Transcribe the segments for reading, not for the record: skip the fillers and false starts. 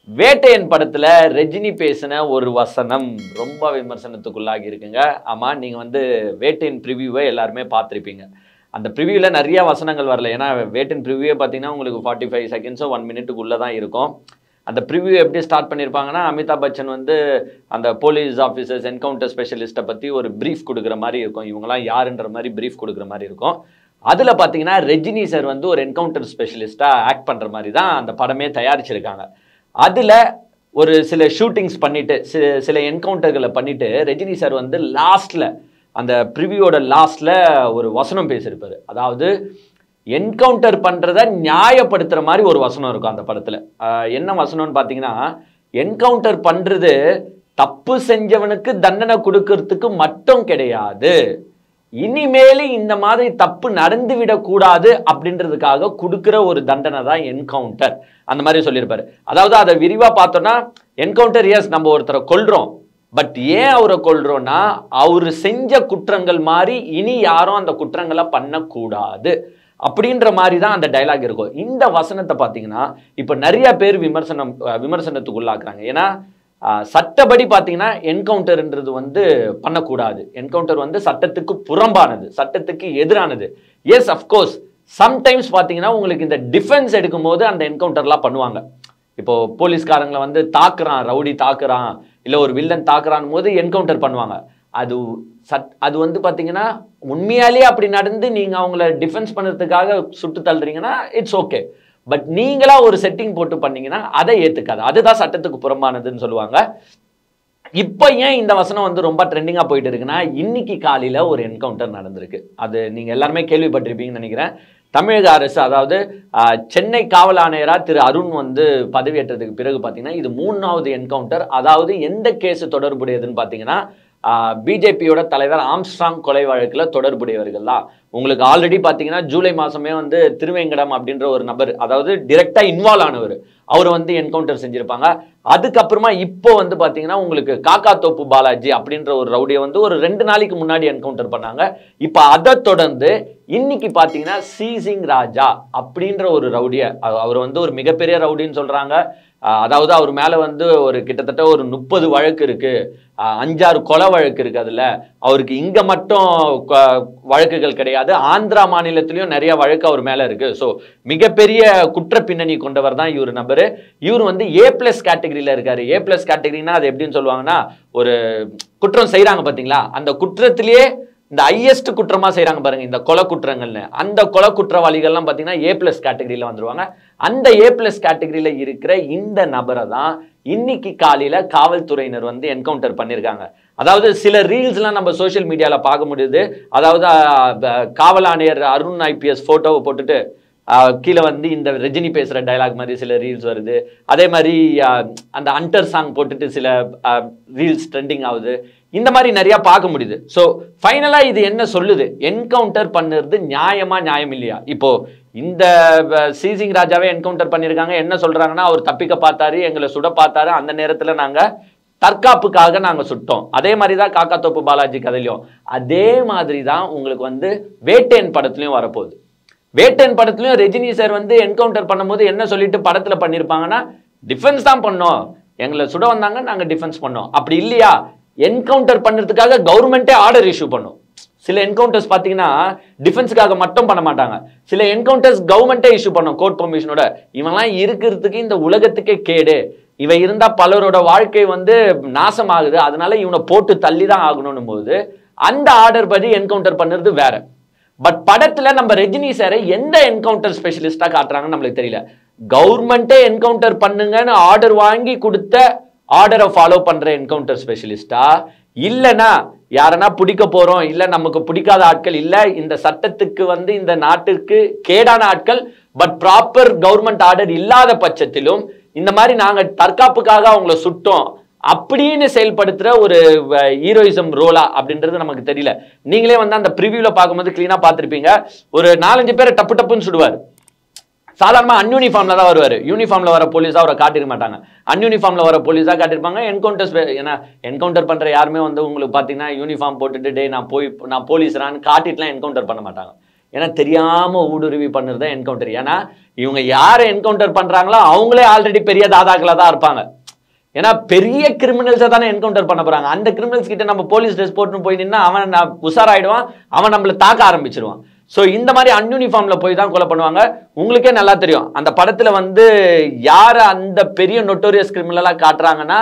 வேட்டையன் படத்துல ரஜினி பேசின ஒரு வசனம் ரொம்ப விமர்சனத்துக்குள்ளாகி இருக்குங்க. ஆமா, நீங்க வேட்டையன் ப்ரிவியூவை எல்லாருமே பார்த்துருப்பீங்க. அந்த ப்ரிவியூல நிறைய வசனங்கள் வரல. ஏன்னா வேட்டையன் ப்ரிவியூவே பார்த்தீங்கன்னா உங்களுக்கு 45 செகண்ட்ஸோ 1 மினிட்டுக்குள்ளே தான் இருக்கும். அந்த ப்ரிவியூ எப்படி ஸ்டார்ட் பண்ணியிருப்பாங்கன்னா, அமிதாப் பச்சன் அந்த போலீஸ் ஆஃபீஸர்ஸ் என்கவுண்டர் ஸ்பெஷலிஸ்ட்டை பற்றி ஒரு ப்ரீஃப் கொடுக்குற மாதிரி இருக்கும். இவங்களாம் யாருன்ற மாதிரி ப்ரீஃப் கொடுக்குற மாதிரி இருக்கும். அதில் பார்த்தீங்கன்னா ரஜினி சார் ஒரு என்கவுண்டர் ஸ்பெஷலிஸ்ட்டாக ஆக்ட் பண்ணுற மாதிரி தான் அந்த படமே தயாரிச்சிருக்காங்க. அதில் ஒரு சில ஷூட்டிங்ஸ் பண்ணிட்டு சில என்கவுண்டர்களை பண்ணிட்டு ரஜினி சார் லாஸ்ட்ல அந்த ப்ரிவியூவோட லாஸ்ட்ல ஒரு வசனம் பேசியிருப்பாரு. அதாவது என்கவுண்டர் பண்றத நியாயப்படுத்துற மாதிரி ஒரு வசனம் இருக்கும் அந்த படத்துல. என்ன வசனம்னு பார்த்தீங்கன்னா, என்கவுண்டர் பண்றது தப்பு செஞ்சவனுக்கு தண்டனை கொடுக்கறதுக்கு மட்டும் கிடையாது, இனிமேல் இந்த மாதிரி தப்பு நடந்து விடக்கூடாது அப்படின்றதுக்காக கொடுக்குற ஒரு தண்டனை தான் என்கவுண்டர். அந்த மாதிரி சொல்லியிருப்பாரு. அதாவது அதை விரிவா பார்த்தோம்னா, என்கவுண்டர் எஸ் நம்ம ஒருத்தரை கொல்றோம், பட் ஏன் அவரை கொல்றோம்னா அவரு செஞ்ச குற்றங்கள் மாதிரி இனி யாரும் அந்த குற்றங்களை பண்ணக்கூடாது அப்படின்ற மாதிரி தான் அந்த டைலாக் இருக்கும். இந்த வசனத்தை பார்த்தீங்கன்னா இப்போ நிறைய பேர் விமர்சனத்துக்கு உள்ளாக்குறாங்க. ஏன்னா சட்டப்படி பார்த்தீங்கன்னா என்கவுண்டர்ன்றது பண்ணக்கூடாது. என்கவுண்டர் சட்டத்துக்கு புறம்பானது, சட்டத்துக்கு எதிரானது. எஸ் அஃப்கோர்ஸ் சம்டைம்ஸ் பார்த்தீங்கன்னா உங்களுக்கு இந்த டிஃபென்ஸ் எடுக்கும்போது அந்த என்கவுண்டர்லாம் பண்ணுவாங்க. இப்போ போலீஸ்காரங்களை தாக்குறான், ரவுடி தாக்குறான், இல்லை ஒரு வில்லன் தாக்குறான் போது என்கவுண்டர் பண்ணுவாங்க. அது பார்த்தீங்கன்னா உண்மையாலேயே அப்படி நடந்து நீங்கள் அவங்கள டிஃபென்ஸ் பண்ணுறதுக்காக சுட்டு தள்ளுறீங்கன்னா இட்ஸ் ஓகே. பட் நீங்களா ஒரு செட்டிங் போட்டு பண்ணீங்கன்னா அதை ஏற்றுக்காது, அதுதான் சட்டத்துக்கு புறம்பானதுன்னு சொல்லுவாங்க. இப்போ ஏன் இந்த வசனம் ரொம்ப ட்ரெண்டிங்காக போயிட்டு இருக்குன்னா, இன்னைக்கு காலையில் ஒரு என்கவுண்டர் நடந்திருக்கு. அது நீங்கள் எல்லாருமே கேள்விப்பட்டிருப்பீங்கன்னு நினைக்கிறேன். தமிழக அரசு, அதாவது சென்னை காவல் ஆணையராக திரு அருண் பதவியேற்றதுக்கு பிறகு பார்த்தீங்கன்னா இது 3வது என்கவுண்டர். அதாவது எந்த கேஸ் தொடர்புடையதுன்னு பார்த்தீங்கன்னா, பிஜேபியோட தலைவர் ஆம்ஸ்ட்ராங் கொலை வழக்கில் தொடர்புடையவர்கள் தான். உங்களுக்கு ஆல்ரெடி பார்த்தீங்கன்னா ஜூலை மாதமே திருவேங்கடம் அப்படின்ற ஒரு நபர், அதாவது டிரெக்டாக இன்வால்வ் ஆனவர், அவர் என்கவுண்டர் செஞ்சிருப்பாங்க. அதுக்கப்புறமா இப்போ பார்த்தீங்கன்னா உங்களுக்கு காக்காத்தோப்பு பாலாஜி அப்படின்ற ஒரு ரவுடியை ஒரு 2 நாளைக்கு முன்னாடி என்கவுண்டர் பண்ணாங்க. இப்போ அதை தொடர்ந்து இன்னைக்கு பார்த்தீங்கன்னா சீசிங் ராஜா அப்படின்ற ஒரு ரவுடியை, அவர் ஒரு மிகப்பெரிய ரவுடின்னு சொல்றாங்க. அதாவது அவர் மேலே ஒரு கிட்டத்தட்ட ஒரு 30 வழக்கு இருக்கு, 5-6 கொலை வழக்கு இருக்கு. அதில் அவருக்கு இங்கே மட்டும் வழக்குகள் கிடையாது, ஆந்திரா மாநிலத்திலையும் நிறைய வழக்கு அவர் மேலே இருக்கு. ஸோ மிகப்பெரிய குற்ற பின்னணி கொண்டவர் தான் இவர் நபர். இவர் A+ கேட்டகரியில் இருக்காரு. A+ கேட்டகரினா அது எப்படின்னு சொல்லுவாங்கன்னா, ஒரு குற்றம் செய்கிறாங்க பார்த்தீங்களா, அந்த குற்றத்திலேயே இந்த ஹையஸ்ட் குற்றமா செய்யறாங்க பாருங்க இந்த கொலை குற்றங்கள்னு, அந்த கொலை குற்றவாளிகள்லாம் பார்த்தீங்கன்னா A+ கேட்டகரியில் வந்துருவாங்க. அந்த A+ கேட்டகரியில் இருக்கிற இந்த நபரை தான் இன்னைக்கு காலையில காவல்துறையினர் என்கவுண்டர் பண்ணியிருக்காங்க. அதாவது சில ரீல்ஸ்லாம் நம்ம சோசியல் மீடியாவில் பார்க்க முடியுது. அதாவது காவல் ஆணையர் அருண் IPS போட்டோவை போட்டுட்டு கீழே இந்த ரஜினி பேசுகிற டைலாக் மாதிரி சில ரீல்ஸ் வருது. அதே மாதிரி அந்த அண்டர் சாங் போட்டுட்டு சில ரீல்ஸ் ட்ரெண்டிங் ஆகுது. இந்த மாதிரி நிறைய பார்க்க முடியுது. ஸோ ஃபைனலாக இது என்ன சொல்லுது, என்கவுண்டர் பண்ணுறது நியாயமா நியாயம் இல்லையா? இப்போ இந்த சீசிங் ராஜாவே என்கவுண்டர் பண்ணியிருக்காங்க. என்ன சொல்றாங்கன்னா, அவர் தப்பிக்க பார்த்தாரு, எங்களை சுட பார்த்தாரு, அந்த நேரத்தில் நாங்கள் தற்காப்புக்காக நாங்கள் சுட்டோம். அதே மாதிரி தான் காக்காத்தோப்பு பாலாஜி கதையிலையும் அதே மாதிரி தான் உங்களுக்கு வேட்டையன் படத்துலையும் வரப்போகுது. வேட்டையன் படத்துலையும் ரஜினி சார் என்கவுண்டர் பண்ணும்போது என்ன சொல்லிட்டு படத்தில் பண்ணியிருப்பாங்கன்னா, டிஃபென்ஸ் தான் பண்ணோம், எங்களை சுட வந்தாங்க, நாங்கள் டிஃபென்ஸ் பண்ணோம். அப்படி இல்லையா, என்கவுண்டர் பண்ணுறதுக்காக கவர்மெண்ட்டே ஆர்டர் இஷ்யூ பண்ணும். சில என்கவுண்டர்ஸ் பார்த்தீங்கன்னா டிஃபென்ஸுக்காக மட்டும் பண்ண மாட்டாங்க, சில என்கவுண்டர்ஸ் கவர்மெண்ட்டே இஷ்யூ பண்ணும் கோர்ட் பெர்மிஷனோட. இவெல்லாம் இருக்கிறதுக்கு இந்த உலகத்துக்கே கேடு, இவன் இருந்தால் பலரோட வாழ்க்கை நாசமாகுது, அதனால இவனை போட்டு தள்ளி தான் ஆகணும் போது அந்த ஆர்டர் படி என்கவுண்டர் பண்ணுறது வேற. பட் படத்துல நம்ம ரஜினி சாரை எந்த என்கவுண்டர் ஸ்பெஷலிஸ்டா காட்டுறாங்கன்னு நம்மளுக்கு தெரியல. கவர்மெண்ட்டே என்கவுண்டர் பண்ணுங்கன்னு ஆர்டர் வாங்கி கொடுத்த ஆர்டரை ஃபாலோ பண்ற என்கவுண்டர் ஸ்பெஷலிஸ்டா, இல்லைன்னா யாரனா பிடிக்க போறோம், இல்லை நமக்கு பிடிக்காத ஆட்கள், இல்லை இந்த சட்டத்துக்கு இந்த நாட்டுக்கு கேடான ஆட்கள், பட் ப்ராப்பர் கவர்மெண்ட் ஆர்டர் இல்லாத பட்சத்திலும் இந்த மாதிரி நாங்க தற்காப்புக்காக அவங்கள சுட்டோம் அப்படின்னு செயல்படுத்துற ஒரு ஹீரோயிசம் ரோலா அப்படின்றது நமக்கு தெரியல. நீங்களே அந்த ப்ரிவியூல பார்க்கும்போது கிளீனா பார்த்துருப்பீங்க. ஒரு 4-5 பேரை டப்பு டப்புன்னு சுடுவார். சாதாரணமாக அன்யூனிஃபார்ம்ல தான் வருவார். யூனிஃபார்ம்ல வர போலீஸாக அவரை காட்டிருக்க மாட்டாங்க, அன்யூனிஃபார்ம்ல வர போலீஸாக காட்டியிருப்பாங்க. என்கவுண்டர்ஸ், ஏன்னா என்கவுண்டர் பண்ணுற யாருமே உங்களுக்கு பார்த்தீங்கன்னா யூனிஃபார்ம் போட்டுட்டு டே நான் போலீஸ்ரான்னு காட்டிட்டுலாம் என்கவுண்டர் பண்ண மாட்டாங்க. ஏன்னா தெரியாமல் ஊடுருவி பண்ணுறது தான் என்கவுண்டர். ஏன்னா இவங்க யாரை என்கவுண்டர் பண்றாங்களோ அவங்களே ஆல்ரெடி பெரிய தாதாக்களா தான் இருப்பாங்க. ஏன்னா பெரிய கிரிமினல்ஸை தானே என்கவுண்டர் பண்ண போறாங்க. அந்த கிரிமினல்ஸ் கிட்ட நம்ம போலீஸ் ட்ரெஸ் போட்டுன்னு போய் நின்னா அவன் உஷாராயிடுவான், அவன் நம்மளை தாக்க ஆரம்பிச்சிருவான். ஸோ இந்த மாதிரி அன்யூனிஃபார்ம்ல போய் தான் கொலை பண்ணுவாங்க. உங்களுக்கே நல்லா தெரியும் அந்த படத்துல வந்து யார அந்த பெரிய நொட்டோரியஸ் கிரிமினலா காட்டுறாங்கன்னா,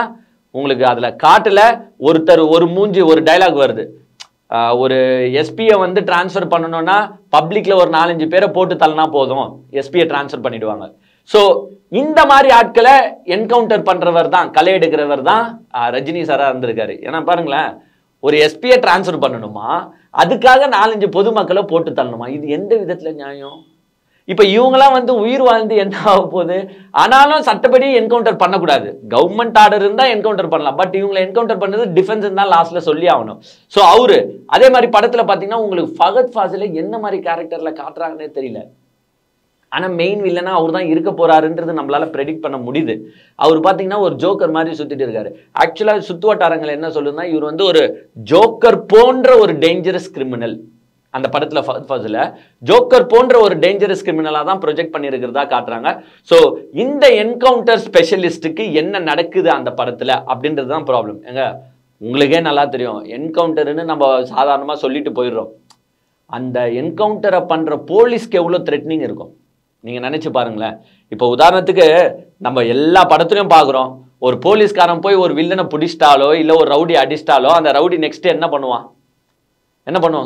உங்களுக்கு அதுல காட்டுல ஒருத்தர் ஒரு மூஞ்சி ஒரு டைலாக் வருது, ஒரு எஸ்பியை வந்து டிரான்ஸ்ஃபர் பண்ணணும்னா பப்ளிக்ல ஒரு 4-5 பேரை போட்டு தள்ளனா போதும், எஸ்பியை டிரான்ஸ்ஃபர் பண்ணிடுவாங்க. ஸோ இந்த மாதிரி ஆட்களை என்கவுண்டர் பண்றவர் தான், களை எடுக்கிறவர் தான் ரஜினி சாரா இருந்திருக்காரு. ஏன்னா பாருங்களேன், ஒரு எஸ்பியை டிரான்ஸ்ஃபர் பண்ணணுமா, அதுக்காக 4-5 பொதுமக்களை போட்டு தள்ளணுமா? இது எந்த விதத்துல நியாயம்? இப்ப இவங்கெல்லாம் வந்து உயிர் வாழ்ந்து என்ன ஆக போகுது? ஆனாலும் சட்டப்படி என்கவுண்டர் பண்ணக்கூடாது. கவர்மெண்ட் ஆர்டர் இருந்தா என்கவுண்டர் பண்ணலாம். பட் இவங்களை என்கவுண்டர் பண்ணது டிஃபென்ஸ் தான் லாஸ்ட்ல சொல்லி ஆகணும். ஸோ அவரு அதே மாதிரி படத்துல பாத்தீங்கன்னா உங்களுக்கு ஃபகத் ஃபாசிலை என்ன மாதிரி கேரக்டர்ல காட்டுறாங்கன்னே தெரியல. ஆனா மெயின் வில்லனா அவர் தான் இருக்க போறாருன்றது நம்மளால ப்ரெடிக்ட் பண்ண முடியுது. அவர் பாத்தீங்கன்னா ஒரு ஜோக்கர் மாதிரி சுத்திட்டு இருக்காரு. ஆக்சுவலா சுத்து வட்டாரங்கள் என்ன சொல்லுதுன்னா, இவர் வந்து ஒரு ஜோக்கர் போன்ற ஒரு டேஞ்சரஸ் கிரிமினல். அந்த படத்துல ஃபகத் ஃபாசில ஜோக்கர் போன்ற ஒரு டேஞ்சரஸ் கிரிமினலா தான் ப்ரொஜெக்ட் பண்ணியிருக்கிறதா காட்டுறாங்க. ஸோ இந்த என்கவுண்டர் ஸ்பெஷலிஸ்டுக்கு என்ன நடக்குது அந்த படத்துல அப்படின்றது தான் ப்ராப்ளம். ஏங்க உங்களுக்கே நல்லா தெரியும், என்கவுண்டர்னு நம்ம சாதாரணமா சொல்லிட்டு போயிடுறோம். அந்த என்கவுண்டரை பண்ற போலீஸ்க்கு எவ்வளவு த்ரெட்னிங் இருக்கும் நீங்க நினைச்சு பாருங்களேன். இப்போ உதாரணத்துக்கு நம்ம எல்லா படத்துலையும் பாக்குறோம், ஒரு போலீஸ்காரன் போய் ஒரு வில்லனை பிடிச்சிட்டாலோ இல்ல ஒரு ரவுடி அடிச்சிட்டாலோ அந்த ரவுடி நெக்ஸ்ட் என்ன பண்ணுவான்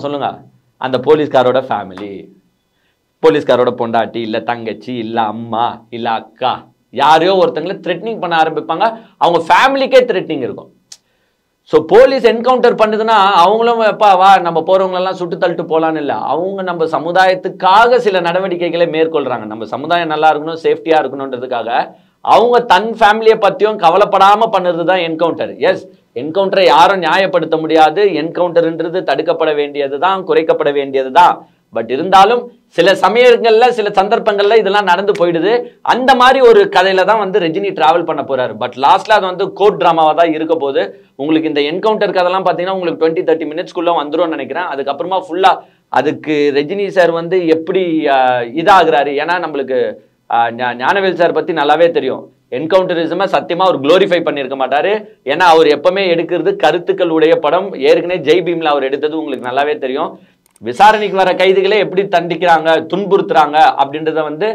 சொல்லுங்க? அந்த போலீஸ்காரோட ஃபேமிலி, போலீஸ்காரோட பொண்டாட்டி இல்ல தங்கச்சி இல்ல அம்மா இல்ல அக்கா யாரையோ ஒருத்தங்களை த்ரெட்னிங் பண்ண ஆரம்பிப்பாங்க. அவங்க ஃபேமிலிக்கே த்ரெட்னிங் இருக்கும். ஸோ போலீஸ் என்கவுண்டர் பண்ணுதுன்னா அவங்களும் எப்பா வா நம்ம போறவங்களெல்லாம் சுட்டு தள்ளிட்டு போலான்னு இல்லை, அவங்க நம்ம சமுதாயத்துக்காக சில நடவடிக்கைகளை மேற்கொள்றாங்க. நம்ம சமுதாயம் நல்லா இருக்கணும், சேஃப்டியா இருக்கணும்ன்றதுக்காக அவங்க தன் ஃபேமிலியை பத்தியும் கவலைப்படாம பண்ணுறது தான் என்கவுண்டர். எஸ், என்கவுண்டரை யாரும் நியாயப்படுத்த முடியாது. என்கவுண்டர்ன்றது தடுக்கப்பட வேண்டியது தான், குறைக்கப்பட வேண்டியது தான். பட் இருந்தாலும் சில சமயங்கள்ல சில சந்தர்ப்பங்கள்ல இதெல்லாம் நடந்து போயிடுது. அந்த மாதிரி ஒரு கதையில தான் வந்து ரஜினி டிராவல் பண்ண போறாரு. பட் லாஸ்ட்ல அது வந்து கோர்ட் டிராமாவா தான் இருக்க போது. உங்களுக்கு இந்த என்கவுண்டர் கதெல்லாம் பாத்தீங்கன்னா உங்களுக்கு 20-30 மினிட்ஸ்க்குள்ள வந்துரும் நினைக்கிறேன். அதுக்கப்புறமா ஃபுல்லா அதுக்கு ரஜினி சார் வந்து எப்படி இதாகிறாரு, ஏன்னா நம்மளுக்கு ஞானவேல் சார் பத்தி நல்லாவே தெரியும். என்கவுண்டரிசமை சத்தியமா அவர் குளோரிஃபை பண்ணியிருக்க மாட்டாரு. ஏன்னா அவர் எப்பவுமே எடுக்கிறது கருத்துக்கள் உடைய படம். ஏற்கனவே ஜெய் பீம்ல அவர் எடுத்தது உங்களுக்கு நல்லாவே தெரியும். விசாரணைக்கு வர கைதிகளை எப்படி தண்டிக்கிறாங்க, துன்புறுத்துறாங்க அப்படின்றத வந்து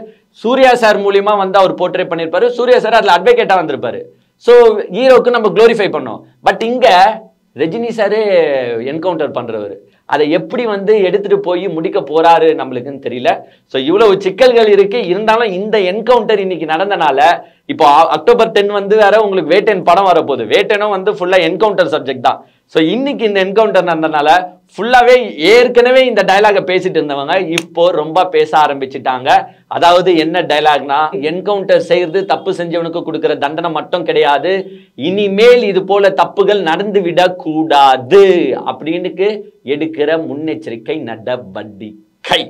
சூர்யா சார் மூலியமா வந்து அவர் போர்ட்ரே பண்ணியிருப்பாரு. சூர்யா சார் அதுல அட்வொகேட்டா வந்திருப்பாரு. ஸோ ஹீரோக்கு நம்ம குளோரிஃபை பண்ணோம். பட் இங்க ரஜினி சாரே என்கவுண்டர் பண்றவர், அதை எப்படி வந்து எடுத்துட்டு போய் முடிக்க போறாரு நம்மளுக்குன்னு தெரியல. ஸோ இவ்வளவு சிக்கல்கள் இருக்கு. இருந்தாலும் இந்த என்கவுண்டர் இன்னைக்கு நடந்தனால இப்போ அக்டோபர் 10 வந்து வேற உங்களுக்கு வேட்டையன் படம் வரப்போகுது. வேட்டையனும் வந்து ஃபுல்லா என்கவுண்டர் சப்ஜெக்ட் தான். ஸோ இன்னைக்கு இந்த என்கவுண்டர் நடந்தனால ஃபுல்லாவே ஏற்கனவே இந்த டைலாகை பேசிட்டு இருந்தவங்க இப்போ ரொம்ப பேச ஆரம்பிச்சுட்டாங்க. அதாவது என்ன டைலாக்னா, என்கவுண்டர் செய்யறது தப்பு செஞ்சவனுக்கு கொடுக்கிற தண்டனை மட்டும் கிடையாது, இனிமேல் இது போல தப்புகள் நடந்து விடக்கூடாது அப்படின்னு எடுக்கிற முன்னெச்சரிக்கை நடவடிக்கை.